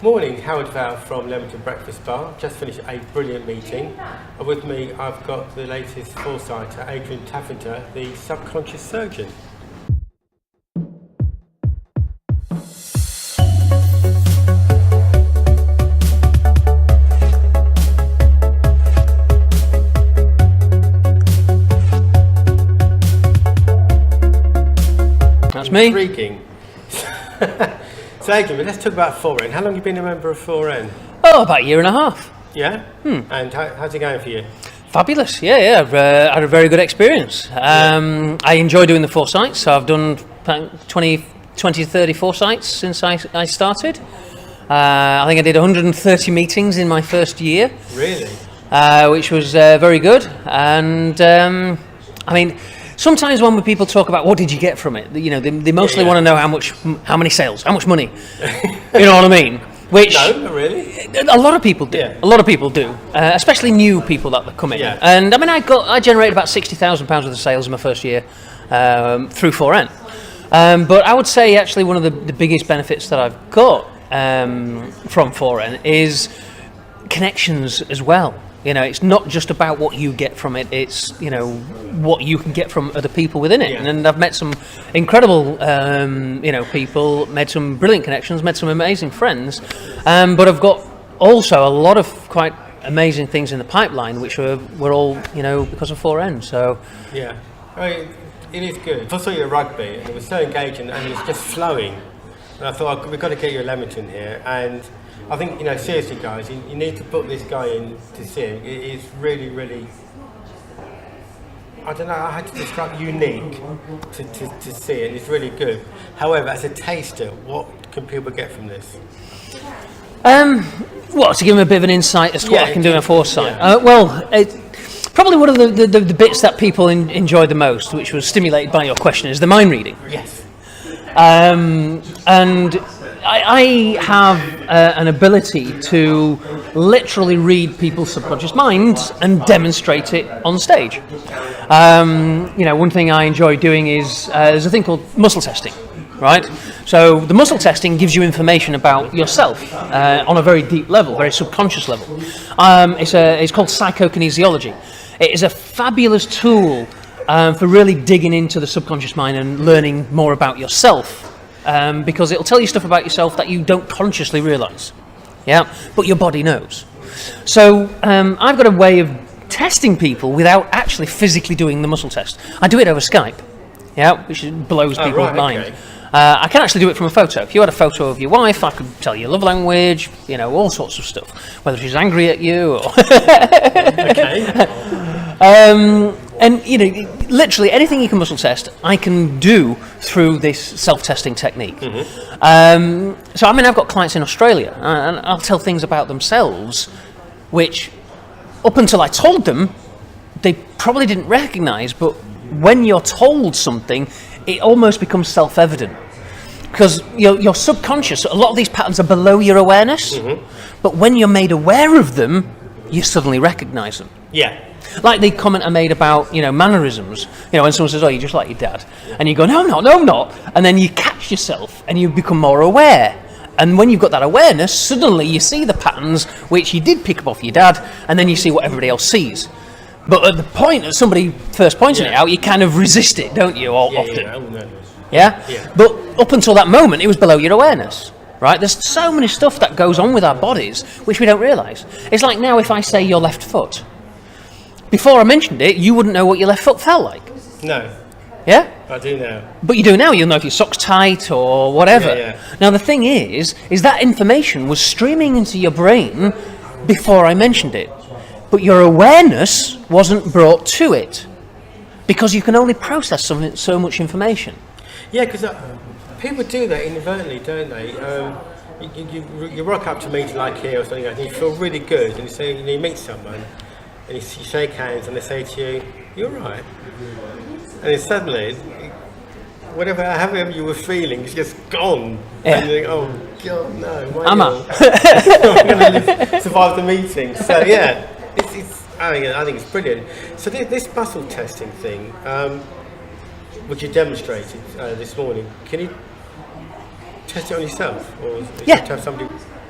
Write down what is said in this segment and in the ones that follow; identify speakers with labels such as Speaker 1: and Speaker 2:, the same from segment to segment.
Speaker 1: Morning, Howard Val from Leamington Breakfast Bar. Just finished a brilliant meeting. And with me, I've got the latest foresighter, Adrian Taffinder, the subconscious surgeon.
Speaker 2: That's me.
Speaker 1: Intriguing. So Adrian, let's talk about 4N. How long have you been a member of 4N?
Speaker 2: Oh, about a year and a half.
Speaker 1: Yeah? And how's it going for you?
Speaker 2: Fabulous. Yeah. I've had a very good experience. I enjoy doing the foresights. So I've done 20 to 30 foresights since I started. I think I did 130 meetings in my first year.
Speaker 1: Really?
Speaker 2: Which was very good. And I mean, sometimes when people talk about what did you get from it, you know, they mostly want to know how many sales, how much money. You know what I mean? Which
Speaker 1: no, not really.
Speaker 2: A lot of people do. Yeah. A lot of people do, especially new people that come in. Yeah. And I mean, I generated about £60,000 worth of sales in my first year through 4N. But I would say actually one of the biggest benefits that I've got from 4N is connections as well. You know, it's not just about what you get from it, it's, you know, what you can get from other people within it. Yeah. And I've met some incredible, people, made some brilliant connections, met some amazing friends. But I've got also a lot of quite amazing things in the pipeline, which were all, you know, because of 4N. So
Speaker 1: yeah, I mean, it is good. I saw you at rugby, and it was so engaging, and it was just flowing. And I thought, we've got to get you a Leamington here. And I think, you know, seriously, guys, you need to put this guy in to see him. It is really, really, I don't know, I had to describe unique to see it. It's really good. However, as a taster, what can people get from this?
Speaker 2: Well, to give them a bit of an insight as to what I can do in a foresight. Yeah. Probably one of the bits that people enjoyed the most, which was stimulated by your question, is the mind reading.
Speaker 1: Yes.
Speaker 2: And I have an ability to literally read people's subconscious minds and demonstrate it on stage. You know, one thing I enjoy doing is there's a thing called muscle testing, right? So the muscle testing gives you information about yourself on a very deep level, very subconscious level. It's called psychokinesiology. It is a fabulous tool for really digging into the subconscious mind and learning more about yourself. Because it'll tell you stuff about yourself that you don't consciously realise, but your body knows. So I've got a way of testing people without actually physically doing the muscle test. I do it over Skype, which blows people's mind. Okay. I can actually do it from a photo. If you had a photo of your wife, I could tell you love language, you know, all sorts of stuff, whether she's angry at you or... Okay. And, you know, literally anything you can muscle test, I can do through this self-testing technique. Mm-hmm. So, I mean, I've got clients in Australia, and I'll tell things about themselves, which, up until I told them, they probably didn't recognise, but when you're told something, it almost becomes self-evident. Because your subconscious, a lot of these patterns are below your awareness, but when you're made aware of them, you suddenly recognise them.
Speaker 1: Yeah.
Speaker 2: Like the comment I made about, you know, mannerisms. You know, when someone says, "Oh, you're just like your dad," and you go, "No, I'm not," and then you catch yourself and you become more aware. And when you've got that awareness, suddenly you see the patterns which you did pick up off your dad, and then you see what everybody else sees. But at the point that somebody first pointing it out, you kind of resist it, don't you? Often. Yeah. But up until that moment, it was below your awareness. Right? There's so many stuff that goes on with our bodies which we don't realise. It's like now if I say your left foot. Before I mentioned it, you wouldn't know what your left foot felt like.
Speaker 1: No.
Speaker 2: Yeah?
Speaker 1: I do now.
Speaker 2: But you do now. You'll know if your sock's tight or whatever.
Speaker 1: Yeah.
Speaker 2: Now, the thing is that information was streaming into your brain before I mentioned it. But your awareness wasn't brought to it because you can only process so much information.
Speaker 1: Yeah, because people do that inadvertently, don't they? You rock up to a meeting like here or something like that, and you feel really good, and you meet someone, and you shake hands, and they say to you, "You're right," and then suddenly, however you were feeling, it's just gone. Yeah. And you think, "Oh God, no! I'm going to survive the meeting." So yeah, I think it's brilliant. So this muscle testing thing, which you demonstrated this morning, can you test it on yourself, or you have to have somebody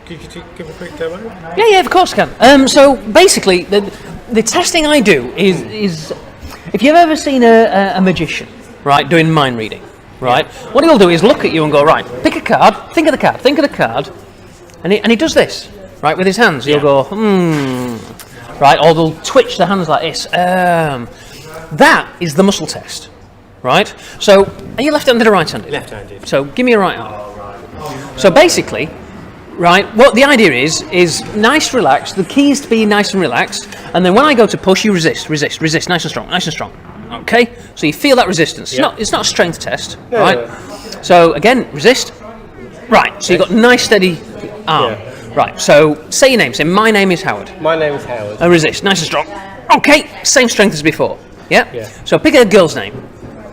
Speaker 1: Could you give a quick demo?
Speaker 2: Yeah, of course I can. So basically, the testing I do is if you've ever seen a magician, right, doing mind reading, right, what he'll do is look at you and go, right, pick a card, think of the card, and he does this, right, with his hands. He'll go, right, or they'll twitch the hands like this. That is the muscle test, right? So, are you left-handed or right-handed?
Speaker 1: Left-handed.
Speaker 2: So, give me your right arm. So basically, right, what the idea is nice, relaxed. The key is to be nice and relaxed, and then when I go to push, you resist, nice and strong. Okay, so you feel that resistance.
Speaker 1: Yeah.
Speaker 2: It's not a strength test,
Speaker 1: No,
Speaker 2: right?
Speaker 1: no.
Speaker 2: So again, resist. Right, so you've got nice, steady arm.
Speaker 1: Yeah.
Speaker 2: Right, so say your name. Say, my name is Howard.
Speaker 1: My name is Howard.
Speaker 2: Resist, nice and strong. Okay, same strength as before. Yeah?
Speaker 1: Yeah.
Speaker 2: So pick a girl's name.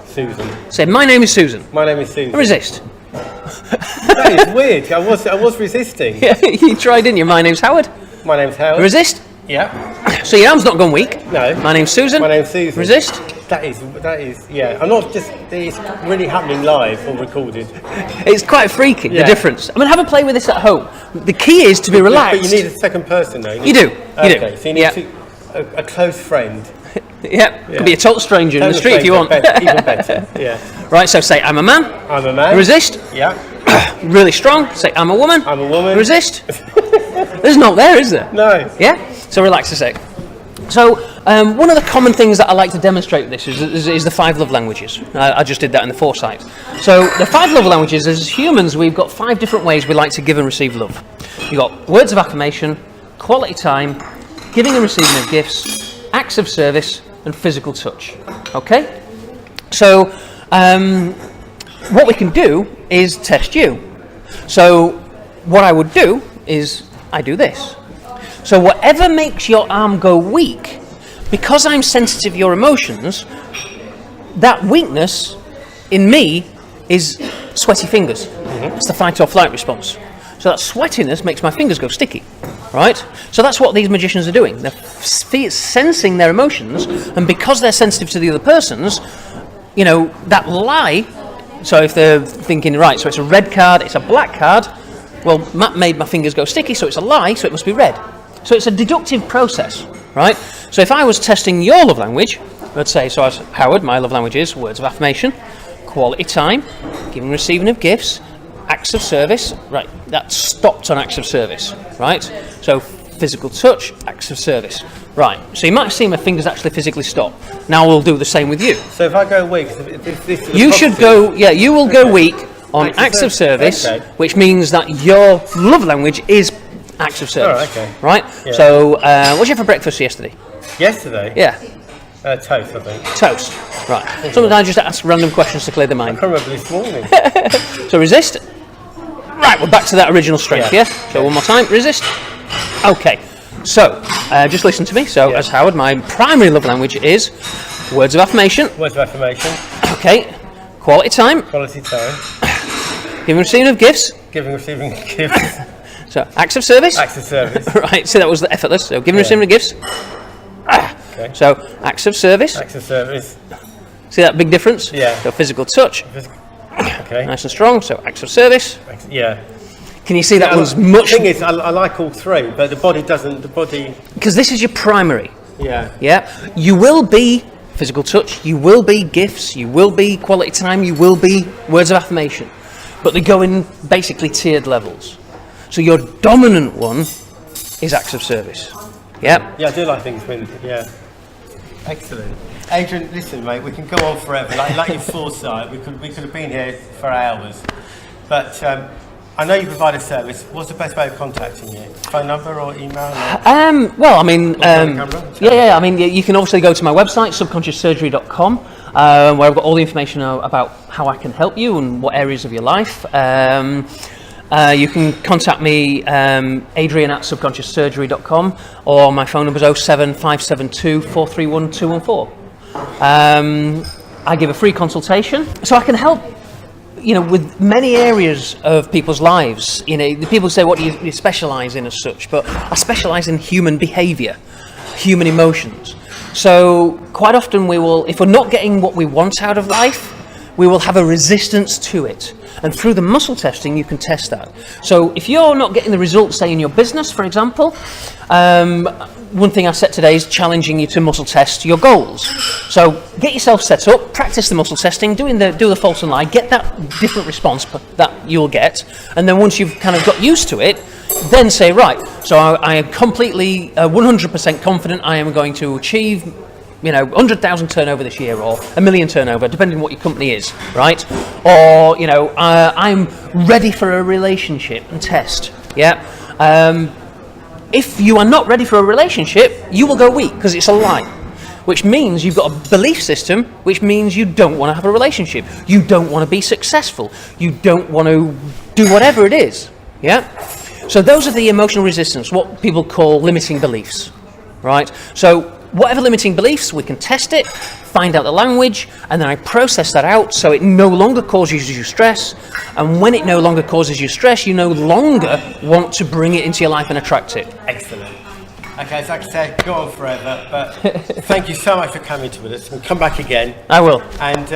Speaker 1: Susan.
Speaker 2: Say, my name is Susan.
Speaker 1: My name is Susan.
Speaker 2: Resist.
Speaker 1: That is weird. I was resisting.
Speaker 2: Yeah, you tried, didn't you? My name's Howard.
Speaker 1: My name's Howard.
Speaker 2: Resist.
Speaker 1: Yeah.
Speaker 2: So your arm's not gone weak.
Speaker 1: No.
Speaker 2: My name's Susan.
Speaker 1: My name's Susan.
Speaker 2: Resist.
Speaker 1: That is. Yeah. I'm not just. It's really happening live or recorded.
Speaker 2: It's quite freaky, the
Speaker 1: Yeah.
Speaker 2: difference. I mean, have a play with this at home. The key is to be relaxed.
Speaker 1: But you need a second person, though.
Speaker 2: You do.
Speaker 1: Okay. So you need
Speaker 2: Yeah.
Speaker 1: a close friend.
Speaker 2: Yeah. Could be a total stranger in the street if you want.
Speaker 1: Even better. Yeah.
Speaker 2: Right, so say, I'm a man.
Speaker 1: I'm a man.
Speaker 2: Resist.
Speaker 1: Yeah.
Speaker 2: Really strong. Say, I'm a woman.
Speaker 1: I'm a woman.
Speaker 2: Resist. There's not there, is there?
Speaker 1: No.
Speaker 2: Yeah? So relax a sec. So one of the common things that I like to demonstrate with this is the 5 love languages. I just did that in the foresight. So the 5 love languages, as humans, we've got 5 different ways we like to give and receive love. You've got words of affirmation, quality time, giving and receiving of gifts, acts of service, and physical touch. Okay? So what we can do is test you. So what I would do is I do this. So whatever makes your arm go weak, because I'm sensitive to your emotions, that weakness in me is sweaty fingers. It's the fight or flight response. So that sweatiness makes my fingers go sticky, right? So that's what these magicians are doing. They're sensing their emotions, and because they're sensitive to the other person's, that lie. So if they're thinking, right, so it's a red card, it's a black card, well, Matt made my fingers go sticky, so it's a lie, so it must be red. So it's a deductive process, right? So if I was testing your love language, let's say, so as Howard, my love language is words of affirmation, quality time, giving and receiving of gifts, acts of service, right, that stopped on acts of service, right? So physical touch, acts of service, right. So you might see my fingers actually physically stop. Now we'll do the same with you.
Speaker 1: So if I go weak,
Speaker 2: You should go, you will go weak on acts of service,
Speaker 1: okay.
Speaker 2: which means that your love language is acts of service.
Speaker 1: Oh, okay.
Speaker 2: Right?
Speaker 1: Yeah.
Speaker 2: So, what did you have for breakfast yesterday?
Speaker 1: Yesterday?
Speaker 2: Yeah.
Speaker 1: Toast, I think.
Speaker 2: Toast. Right. Sometimes I just ask random questions to clear the
Speaker 1: I
Speaker 2: mind.
Speaker 1: can't remember this morning.
Speaker 2: So resist. Right, we're back to that original strength, yeah? So one more time, resist. Okay. So, just listen to me. So, as Howard, my primary love language is words of affirmation.
Speaker 1: Words of affirmation.
Speaker 2: Okay. Quality time.
Speaker 1: Quality time.
Speaker 2: Giving and receiving of gifts.
Speaker 1: Giving, receiving gifts.
Speaker 2: So, acts of service.
Speaker 1: Acts of service.
Speaker 2: Right, so that was the effortless. So, giving and receiving of gifts.
Speaker 1: Okay.
Speaker 2: So, acts of service.
Speaker 1: Acts of service.
Speaker 2: See that big difference?
Speaker 1: Yeah.
Speaker 2: So, physical touch.
Speaker 1: Okay.
Speaker 2: Nice and strong. So, acts of service.
Speaker 1: Yeah.
Speaker 2: Can you see that was much...
Speaker 1: The thing is, I like all 3, but the body doesn't. The body.
Speaker 2: Because this is your primary.
Speaker 1: Yeah.
Speaker 2: Yeah. You will be physical touch. You will be gifts. You will be quality time. You will be words of affirmation. But they go in basically tiered levels. So your dominant one is acts of service. Yeah.
Speaker 1: Yeah, I do like things when. Yeah. Excellent. Adrian, listen, mate. We can go on forever. Like your foresight, we could have been here for hours. But I know you provide a service. What's the best way of contacting you? Phone number or email?
Speaker 2: Well, I mean,
Speaker 1: camera?
Speaker 2: I mean, you can obviously go to my website, subconscioussurgery.com, where I've got all the information about how I can help you and what areas of your life. You can contact me, Adrian at subconscioussurgery.com, or my phone number is 07572 431 214. I give a free consultation, so I can help. With many areas of people's lives. The people say, what do you specialise in as such? But I specialise in human behaviour, human emotions. So quite often we will, if we're not getting what we want out of life, we will have a resistance to it. And through the muscle testing, you can test that. So if you're not getting the results, say in your business, for example, one thing I set today is challenging you to muscle test your goals. So get yourself set up, practice the muscle testing, do the false and lie, get that different response that you'll get, and then once you've kind of got used to it, then say, right, so I am completely 100% confident I am going to achieve 100,000 turnover this year, or 1 million turnover, depending on what your company is, right? Or, I'm ready for a relationship and test, yeah? If you are not ready for a relationship, you will go weak, because it's a lie. Which means you've got a belief system, which means you don't want to have a relationship. You don't want to be successful. You don't want to do whatever it is, yeah? So those are the emotional resistance, what people call limiting beliefs, right? So whatever limiting beliefs, we can test it, find out the language, and then I process that out so it no longer causes you stress. And when it no longer causes you stress, you no longer want to bring it into your life and attract it.
Speaker 1: Excellent. Okay, so like I said, go on forever, but thank you so much for coming to us. And come back again.
Speaker 2: I will.
Speaker 1: And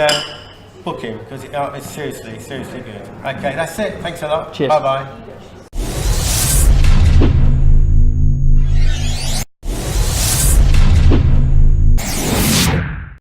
Speaker 1: book him, because it's seriously good. Okay, that's it. Thanks a lot.
Speaker 2: Cheers.
Speaker 1: Bye-bye.